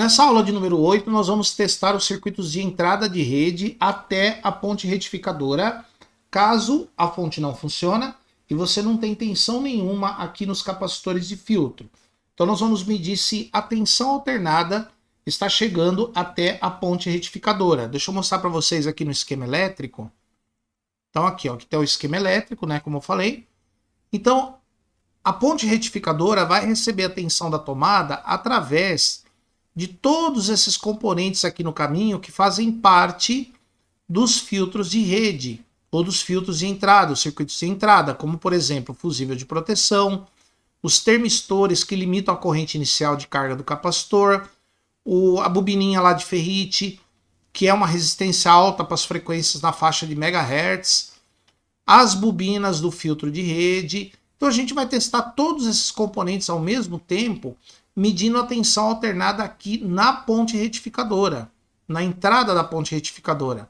Nessa aula de número 8, nós vamos testar os circuitos de entrada de rede até a ponte retificadora, caso a fonte não funcione e você não tem tensão nenhuma aqui nos capacitores de filtro. Então nós vamos medir se a tensão alternada está chegando até a ponte retificadora. Deixa eu mostrar para vocês aqui no esquema elétrico. Então aqui, ó, aqui tem o esquema elétrico, né, como eu falei. Então a ponte retificadora vai receber a tensão da tomada através de todos esses componentes aqui no caminho que fazem parte dos filtros de rede ou dos filtros de entrada, os circuitos de entrada, como por exemplo o fusível de proteção, os termistores que limitam a corrente inicial de carga do capacitor, a bobininha lá de ferrite, que é uma resistência alta para as frequências na faixa de megahertz, as bobinas do filtro de rede. Então a gente vai testar todos esses componentes ao mesmo tempo, medindo a tensão alternada aqui na ponte retificadora, na entrada da ponte retificadora.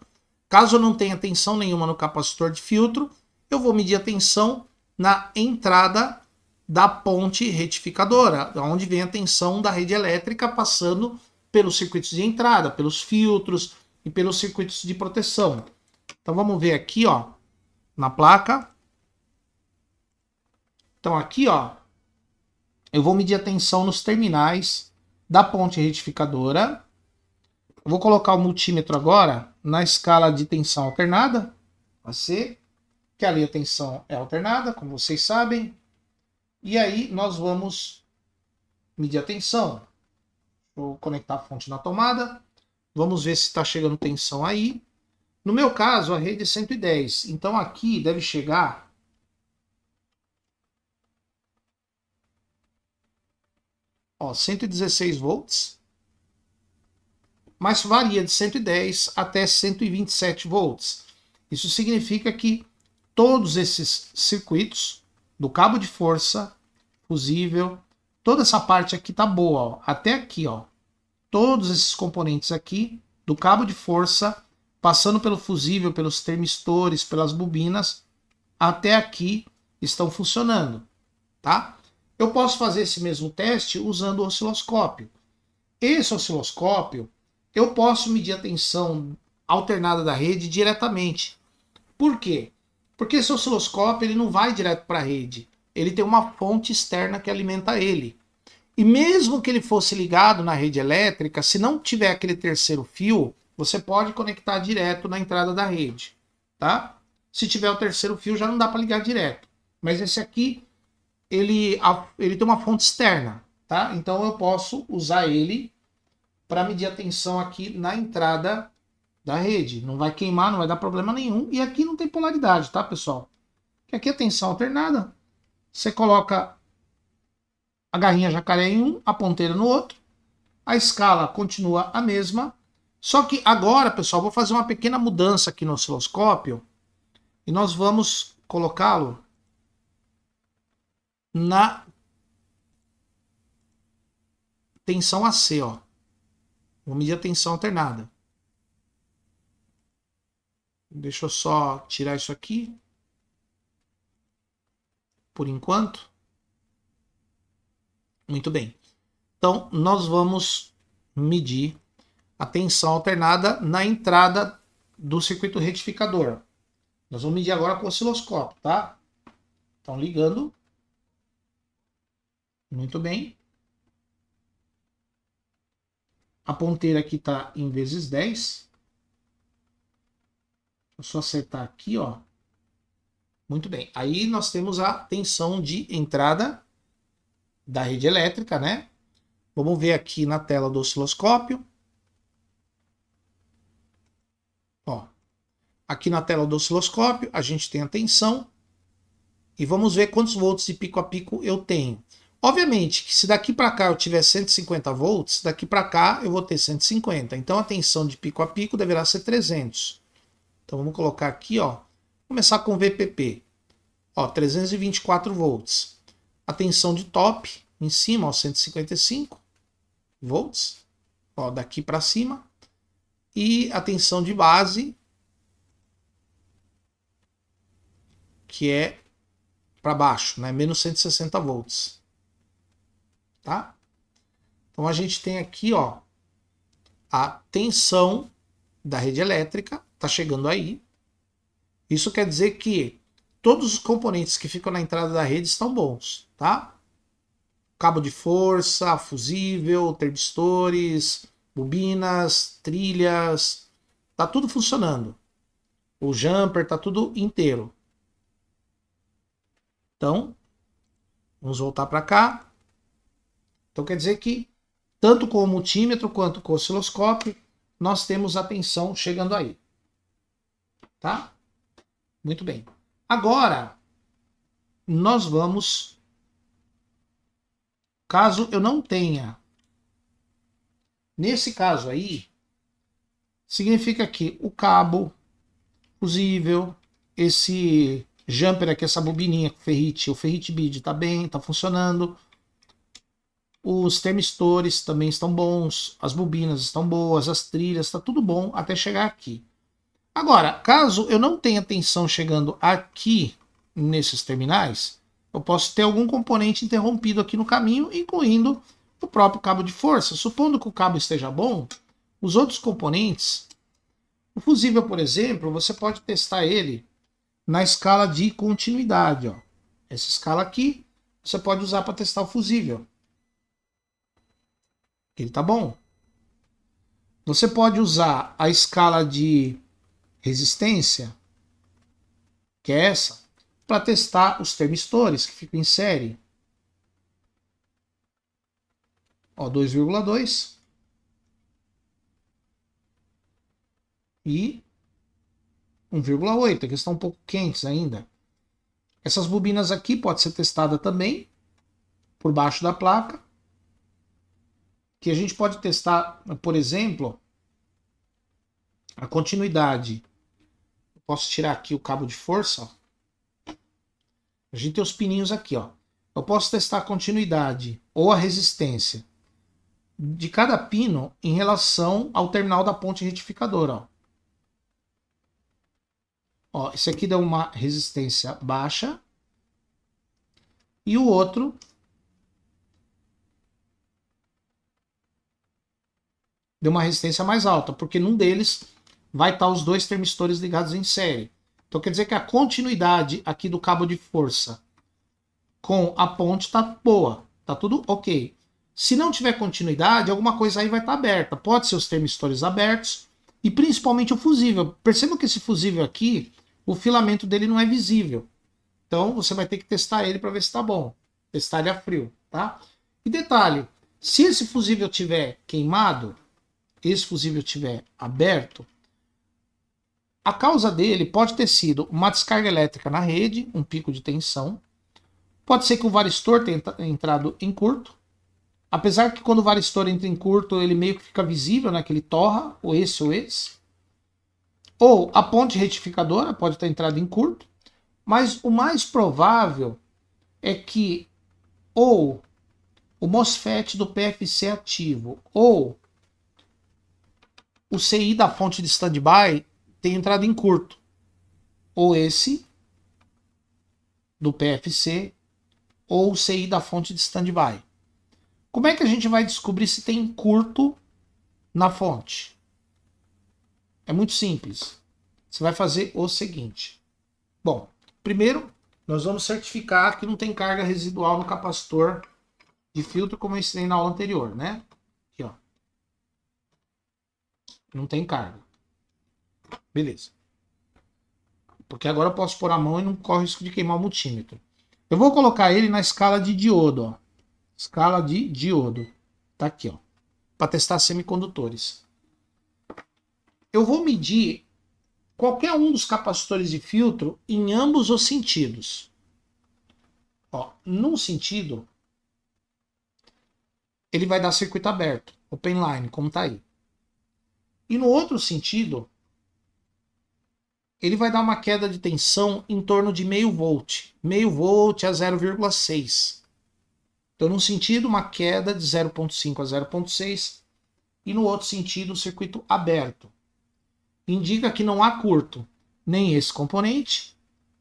Caso eu não tenha tensão nenhuma no capacitor de filtro, eu vou medir a tensão na entrada da ponte retificadora, onde vem a tensão da rede elétrica passando pelos circuitos de entrada, pelos filtros e pelos circuitos de proteção. Então vamos ver aqui, ó, na placa. Então aqui, ó, eu vou medir a tensão nos terminais da ponte retificadora. Eu vou colocar o multímetro agora na escala de tensão alternada, AC, que ali a tensão é alternada, como vocês sabem. E aí nós vamos medir a tensão. Vou conectar a fonte na tomada. Vamos ver se está chegando tensão aí. No meu caso, a rede é 110. Então aqui deve chegar ó, 116 volts. Mas varia de 110 até 127 volts. Isso significa que todos esses circuitos do cabo de força, fusível, toda essa parte aqui tá boa, ó, até aqui, ó. Todos esses componentes aqui do cabo de força, passando pelo fusível, pelos termistores, pelas bobinas, até aqui estão funcionando, tá? Eu posso fazer esse mesmo teste usando o osciloscópio. Esse osciloscópio, eu posso medir a tensão alternada da rede diretamente. Por quê? Porque esse osciloscópio ele não vai direto para a rede. Ele tem uma fonte externa que alimenta ele. E mesmo que ele fosse ligado na rede elétrica, se não tiver aquele terceiro fio, você pode conectar direto na entrada da rede, tá? Se tiver o terceiro fio, já não dá para ligar direto. Mas esse aqui, ele tem uma fonte externa, tá? Então eu posso usar ele para medir a tensão aqui na entrada da rede. Não vai queimar, não vai dar problema nenhum. E aqui não tem polaridade, tá, pessoal? Porque aqui é tensão alternada. Você coloca a garrinha jacaré em um, a ponteira no outro. A escala continua a mesma. Só que agora, pessoal, vou fazer uma pequena mudança aqui no osciloscópio. E nós vamos colocá-lo na tensão AC, ó. Vou medir a tensão alternada. Deixa eu só tirar isso aqui. Por enquanto. Muito bem. Então, nós vamos medir a tensão alternada na entrada do circuito retificador. Nós vamos medir agora com o osciloscópio, tá? Então, ligando. Muito bem. A ponteira aqui está em vezes 10. Vou só acertar aqui, ó. Muito bem. Aí nós temos a tensão de entrada da rede elétrica, né? Vamos ver aqui na tela do osciloscópio. Ó. Aqui na tela do osciloscópio, a gente tem a tensão. E vamos ver quantos volts de pico a pico eu tenho. Obviamente que se daqui para cá eu tiver 150 volts, daqui para cá eu vou ter 150. Então a tensão de pico a pico deverá ser 300. Então vamos colocar aqui, ó. Começar com VPP. Ó, 324 volts. A tensão de top em cima, ó, 155 volts. Ó, daqui para cima. E a tensão de base, que é para baixo, né? Menos 160 volts. Tá? Então a gente tem aqui, ó, a tensão da rede elétrica está chegando aí. Isso quer dizer que todos os componentes que ficam na entrada da rede estão bons, tá? Cabo de força, fusível, termistores, bobinas, trilhas, tá tudo funcionando. O jumper tá tudo inteiro. Então, vamos voltar para cá. Então quer dizer que tanto com o multímetro quanto com o osciloscópio, nós temos a tensão chegando aí. Tá? Muito bem. Agora, nós vamos... Caso eu não tenha... Nesse caso aí, significa que o cabo fusível, esse jumper aqui, essa bobininha, o ferrite bead está bem, está funcionando. Os termistores também estão bons, as bobinas estão boas, as trilhas, está tudo bom até chegar aqui. Agora, caso eu não tenha tensão chegando aqui nesses terminais, eu posso ter algum componente interrompido aqui no caminho, incluindo o próprio cabo de força. Supondo que o cabo esteja bom, os outros componentes, o fusível, por exemplo, você pode testar ele na escala de continuidade. Ó. Essa escala aqui, você pode usar para testar o fusível. Ele tá bom. Você pode usar a escala de resistência, que é essa, para testar os termistores que ficam em série. Ó, 2,2 e 1,8, que estão um pouco quentes ainda. Essas bobinas aqui pode ser testada também por baixo da placa, que a gente pode testar, por exemplo, a continuidade. Eu posso tirar aqui o cabo de força. Ó. A gente tem os pininhos aqui. Ó. Eu posso testar a continuidade ou a resistência de cada pino em relação ao terminal da ponte retificadora. Ó, esse aqui deu uma resistência baixa e o outro deu uma resistência mais alta, porque num deles vai estar os dois termistores ligados em série. Então quer dizer que a continuidade aqui do cabo de força com a ponte está boa, está tudo ok. Se não tiver continuidade, alguma coisa aí vai estar aberta. Pode ser os termistores abertos e principalmente o fusível. Perceba que esse fusível aqui, o filamento dele não é visível. Então você vai ter que testar ele para ver se está bom. Testar ele a frio, tá? E detalhe, se esse fusível tiver queimado, esse fusível estiver aberto, a causa dele pode ter sido uma descarga elétrica na rede, um pico de tensão. Pode ser que o varistor tenha entrado em curto. Apesar que quando o varistor entra em curto, ele meio que fica visível, né? Que ele torra, ou esse ou esse. Ou a ponte retificadora pode ter entrado em curto. Mas o mais provável é que ou o MOSFET do PFC ativo ou o CI da fonte de standby tem entrado em curto. Ou esse do PFC ou o CI da fonte de standby. Como é que a gente vai descobrir se tem curto na fonte? É muito simples. Você vai fazer o seguinte. Bom, primeiro nós vamos certificar que não tem carga residual no capacitor de filtro, como eu ensinei na aula anterior, né? Aqui, ó. Não tem carga. Beleza. Porque agora eu posso pôr a mão e não corre o risco de queimar o multímetro. Eu vou colocar ele na escala de diodo, ó. Escala de diodo. Tá aqui, ó. Para testar semicondutores. Eu vou medir qualquer um dos capacitores de filtro em ambos os sentidos. Ó, num sentido, ele vai dar circuito aberto, open line, como tá aí. E no outro sentido, ele vai dar uma queda de tensão em torno de meio volt. Meio volt a 0,6. Então, num sentido, uma queda de 0,5 a 0,6 e no outro sentido, o circuito aberto. Indica que não há curto. Nem esse componente,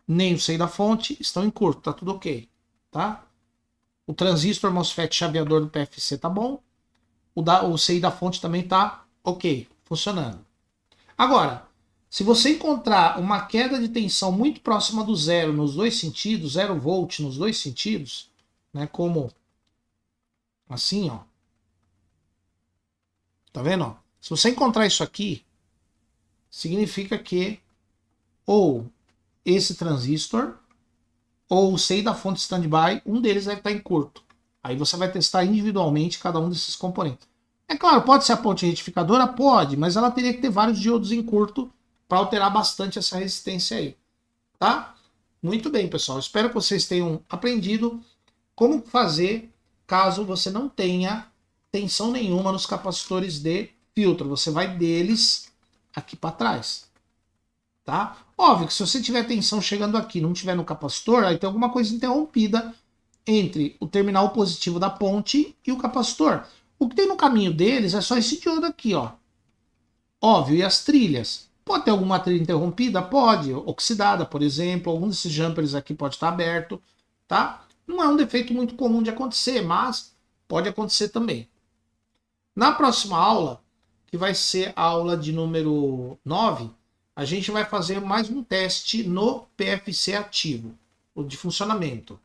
nem o CI da fonte estão em curto. Tá tudo ok. Tá? O transistor MOSFET chaveador do PFC tá bom. O CI da fonte também tá Ok, funcionando. Agora, se você encontrar uma queda de tensão muito próxima do zero nos dois sentidos, 0 volt nos dois sentidos, né, como assim, ó. Tá vendo? Ó? Se você encontrar isso aqui, significa que ou esse transistor ou o SEI da fonte standby, um deles deve estar em curto. Aí você vai testar individualmente cada um desses componentes. É claro, pode ser a ponte retificadora? Pode, mas ela teria que ter vários diodos em curto para alterar bastante essa resistência aí. Tá? Muito bem, pessoal. Espero que vocês tenham aprendido como fazer caso você não tenha tensão nenhuma nos capacitores de filtro. Você vai deles aqui para trás. Tá? Óbvio que se você tiver tensão chegando aqui e não tiver no capacitor, aí tem alguma coisa interrompida entre o terminal positivo da ponte e o capacitor. O que tem no caminho deles é só esse diodo aqui, ó. Óbvio, e as trilhas? Pode ter alguma trilha interrompida? Pode, oxidada, por exemplo. Algum desses jumpers aqui pode estar aberto, tá? Não é um defeito muito comum de acontecer, mas pode acontecer também. Na próxima aula, que vai ser a aula de número 9, a gente vai fazer mais um teste no PFC ativo, o de funcionamento.